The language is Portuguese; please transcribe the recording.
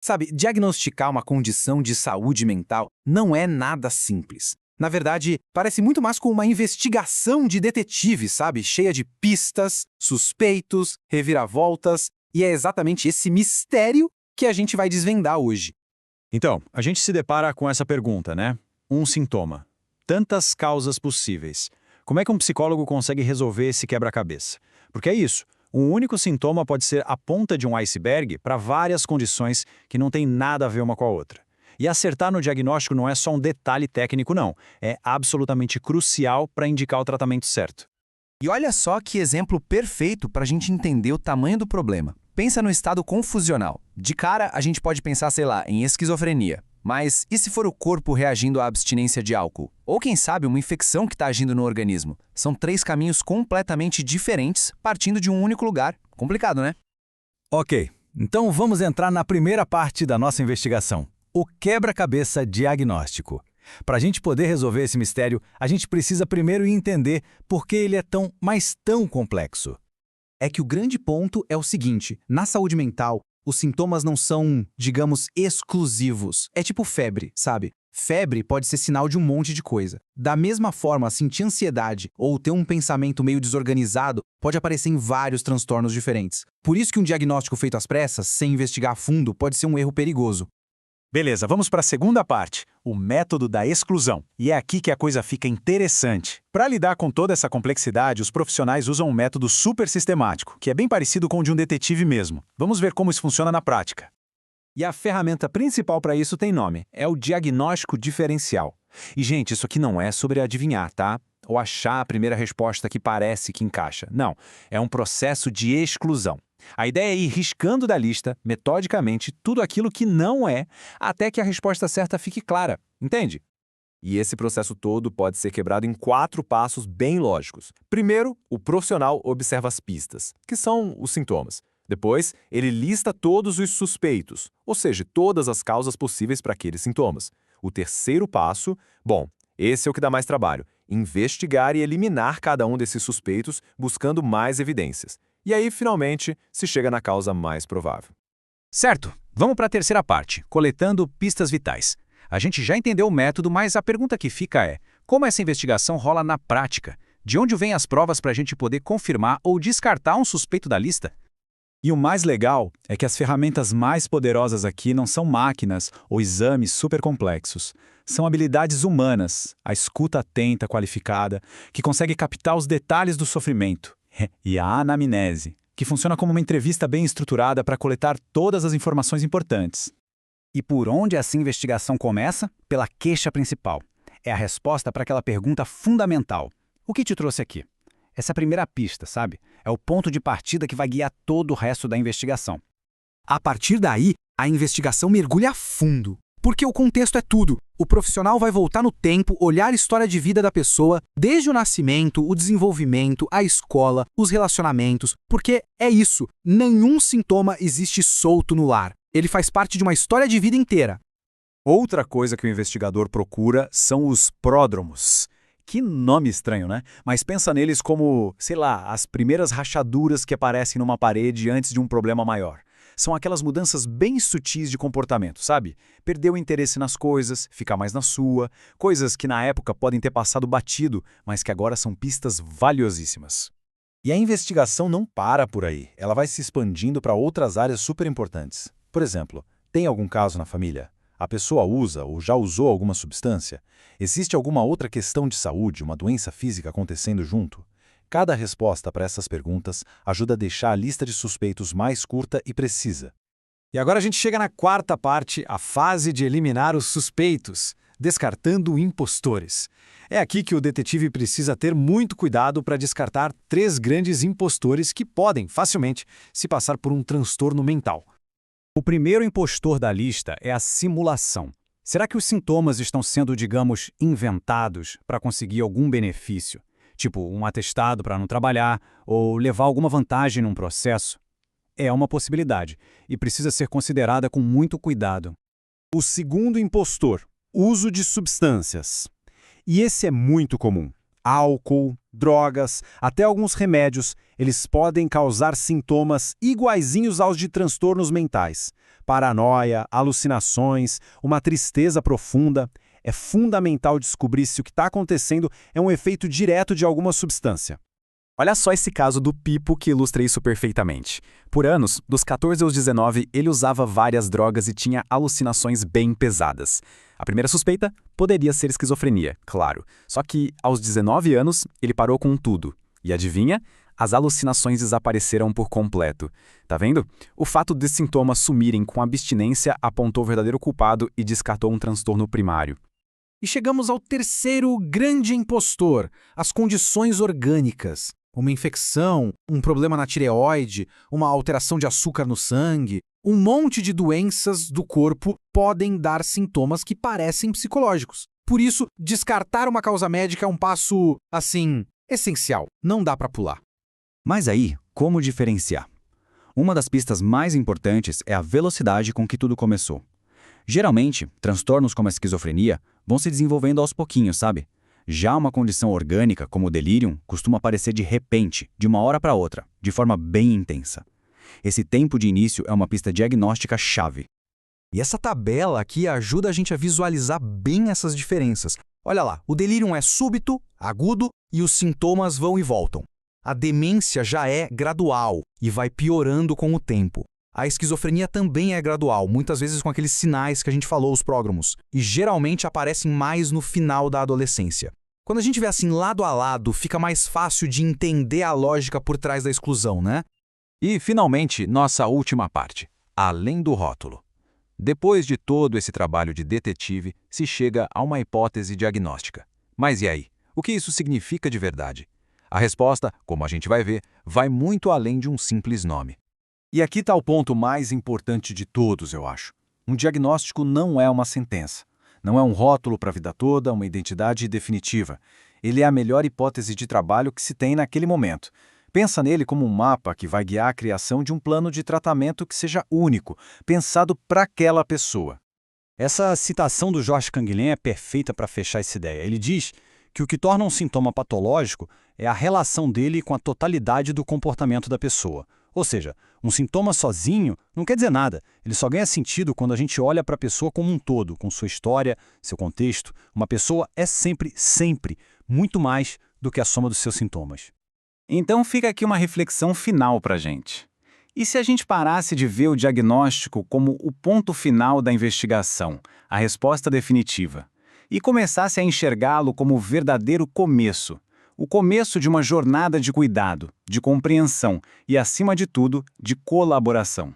Sabe, diagnosticar uma condição de saúde mental não é nada simples. Na verdade, parece muito mais com uma investigação de detetive, sabe? Cheia de pistas, suspeitos, reviravoltas, e é exatamente esse mistério que a gente vai desvendar hoje. Então, a gente se depara com essa pergunta, né? Um sintoma. Tantas causas possíveis. Como é que um psicólogo consegue resolver esse quebra-cabeça? Porque é isso. Um único sintoma pode ser a ponta de um iceberg para várias condições que não têm nada a ver uma com a outra. E acertar no diagnóstico não é só um detalhe técnico, não. É absolutamente crucial para indicar o tratamento certo. E olha só que exemplo perfeito para a gente entender o tamanho do problema. Pensa no estado confusional. De cara, a gente pode pensar, sei lá, em esquizofrenia. Mas e se for o corpo reagindo à abstinência de álcool? Ou quem sabe uma infecção que está agindo no organismo? São três caminhos completamente diferentes, partindo de um único lugar. Complicado, né? Ok, então vamos entrar na primeira parte da nossa investigação, o quebra-cabeça diagnóstico. Para a gente poder resolver esse mistério, a gente precisa primeiro entender por que ele é tão complexo. É que o grande ponto é o seguinte: na saúde mental, os sintomas não são, digamos, exclusivos. É tipo febre, sabe? Febre pode ser sinal de um monte de coisa. Da mesma forma, sentir ansiedade ou ter um pensamento meio desorganizado pode aparecer em vários transtornos diferentes. Por isso que um diagnóstico feito às pressas, sem investigar a fundo, pode ser um erro perigoso. Beleza, vamos para a segunda parte, o método da exclusão. E é aqui que a coisa fica interessante. Para lidar com toda essa complexidade, os profissionais usam um método super sistemático, que é bem parecido com o de um detetive mesmo. Vamos ver como isso funciona na prática. E a ferramenta principal para isso tem nome, é o diagnóstico diferencial. E, gente, isso aqui não é sobre adivinhar, tá? Ou achar a primeira resposta que parece que encaixa. Não, é um processo de exclusão. A ideia é ir riscando da lista, metodicamente, tudo aquilo que não é, até que a resposta certa fique clara, entende? E esse processo todo pode ser quebrado em 4 passos bem lógicos. Primeiro, o profissional observa as pistas, que são os sintomas. Depois, ele lista todos os suspeitos, ou seja, todas as causas possíveis para aqueles sintomas. O terceiro passo, esse é o que dá mais trabalho, investigar e eliminar cada um desses suspeitos, buscando mais evidências. E aí, finalmente, se chega na causa mais provável. Certo, vamos para a terceira parte, coletando pistas vitais. A gente já entendeu o método, mas a pergunta que fica é: como essa investigação rola na prática? De onde vêm as provas para a gente poder confirmar ou descartar um suspeito da lista? E o mais legal é que as ferramentas mais poderosas aqui não são máquinas ou exames super complexos. São habilidades humanas, a escuta atenta, qualificada, que consegue captar os detalhes do sofrimento. E a anamnese, que funciona como uma entrevista bem estruturada para coletar todas as informações importantes. E por onde essa investigação começa? Pela queixa principal. É a resposta para aquela pergunta fundamental. O que te trouxe aqui? Essa primeira pista, sabe? É o ponto de partida que vai guiar todo o resto da investigação. A partir daí, a investigação mergulha a fundo. Porque o contexto é tudo. O profissional vai voltar no tempo, olhar a história de vida da pessoa, desde o nascimento, o desenvolvimento, a escola, os relacionamentos. Porque é isso, nenhum sintoma existe solto no lar. Ele faz parte de uma história de vida inteira. Outra coisa que o investigador procura são os pródromos. Que nome estranho, né? Mas pensa neles como, sei lá, as primeiras rachaduras que aparecem numa parede antes de um problema maior. São aquelas mudanças bem sutis de comportamento, sabe? Perder o interesse nas coisas, ficar mais na sua, coisas que na época podem ter passado batido, mas que agora são pistas valiosíssimas. E a investigação não para por aí, ela vai se expandindo para outras áreas super importantes. Por exemplo, tem algum caso na família? A pessoa usa ou já usou alguma substância? Existe alguma outra questão de saúde, uma doença física acontecendo junto? Cada resposta para essas perguntas ajuda a deixar a lista de suspeitos mais curta e precisa. E agora a gente chega na quarta parte, a fase de eliminar os suspeitos, descartando impostores. É aqui que o detetive precisa ter muito cuidado para descartar 3 grandes impostores que podem, facilmente, se passar por um transtorno mental. O primeiro impostor da lista é a simulação. Será que os sintomas estão sendo, digamos, inventados para conseguir algum benefício? Tipo um atestado para não trabalhar ou levar alguma vantagem num processo? É uma possibilidade e precisa ser considerada com muito cuidado. O segundo impostor, uso de substâncias. E esse é muito comum. Álcool, drogas, até alguns remédios, eles podem causar sintomas iguaizinhos aos de transtornos mentais. paranoia, alucinações, uma tristeza profunda. É fundamental descobrir se o que está acontecendo é um efeito direto de alguma substância. Olha só esse caso do Pipo que ilustra isso perfeitamente. Por anos, dos 14 aos 19, ele usava várias drogas e tinha alucinações bem pesadas. A primeira suspeita poderia ser esquizofrenia, claro. Só que, aos 19 anos, ele parou com tudo. E adivinha? As alucinações desapareceram por completo. Tá vendo? O fato de sintomas sumirem com abstinência apontou o verdadeiro culpado e descartou um transtorno primário. E chegamos ao terceiro grande impostor, as condições orgânicas. Uma infecção, um problema na tireoide, uma alteração de açúcar no sangue, um monte de doenças do corpo podem dar sintomas que parecem psicológicos. Por isso, descartar uma causa médica é um passo, assim, essencial. Não dá para pular. Mas aí, como diferenciar? Uma das pistas mais importantes é a velocidade com que tudo começou. Geralmente, transtornos como a esquizofrenia vão se desenvolvendo aos pouquinhos, sabe? Já uma condição orgânica, como o delírio, costuma aparecer de repente, de uma hora para outra, de forma bem intensa. Esse tempo de início é uma pista diagnóstica chave. E essa tabela aqui ajuda a gente a visualizar bem essas diferenças. Olha lá, o delírio é súbito, agudo e os sintomas vão e voltam. A demência já é gradual e vai piorando com o tempo. A esquizofrenia também é gradual, muitas vezes com aqueles sinais que a gente falou, os pródromos, e geralmente aparecem mais no final da adolescência. Quando a gente vê assim lado a lado, fica mais fácil de entender a lógica por trás da exclusão, né? E, finalmente, nossa última parte, além do rótulo. Depois de todo esse trabalho de detetive, se chega a uma hipótese diagnóstica. Mas e aí? O que isso significa de verdade? A resposta, como a gente vai ver, vai muito além de um simples nome. E aqui está o ponto mais importante de todos, eu acho. Um diagnóstico não é uma sentença. Não é um rótulo para a vida toda, uma identidade definitiva. Ele é a melhor hipótese de trabalho que se tem naquele momento. Pensa nele como um mapa que vai guiar a criação de um plano de tratamento que seja único, pensado para aquela pessoa. Essa citação do Georges Canguilhem é perfeita para fechar essa ideia. Ele diz que o que torna um sintoma patológico é a relação dele com a totalidade do comportamento da pessoa. Ou seja, um sintoma sozinho não quer dizer nada. Ele só ganha sentido quando a gente olha para a pessoa como um todo, com sua história, seu contexto. Uma pessoa é sempre, muito mais do que a soma dos seus sintomas. Então fica aqui uma reflexão final para a gente. E se a gente parasse de ver o diagnóstico como o ponto final da investigação, a resposta definitiva, e começasse a enxergá-lo como o verdadeiro começo, o começo de uma jornada de cuidado, de compreensão e, acima de tudo, de colaboração?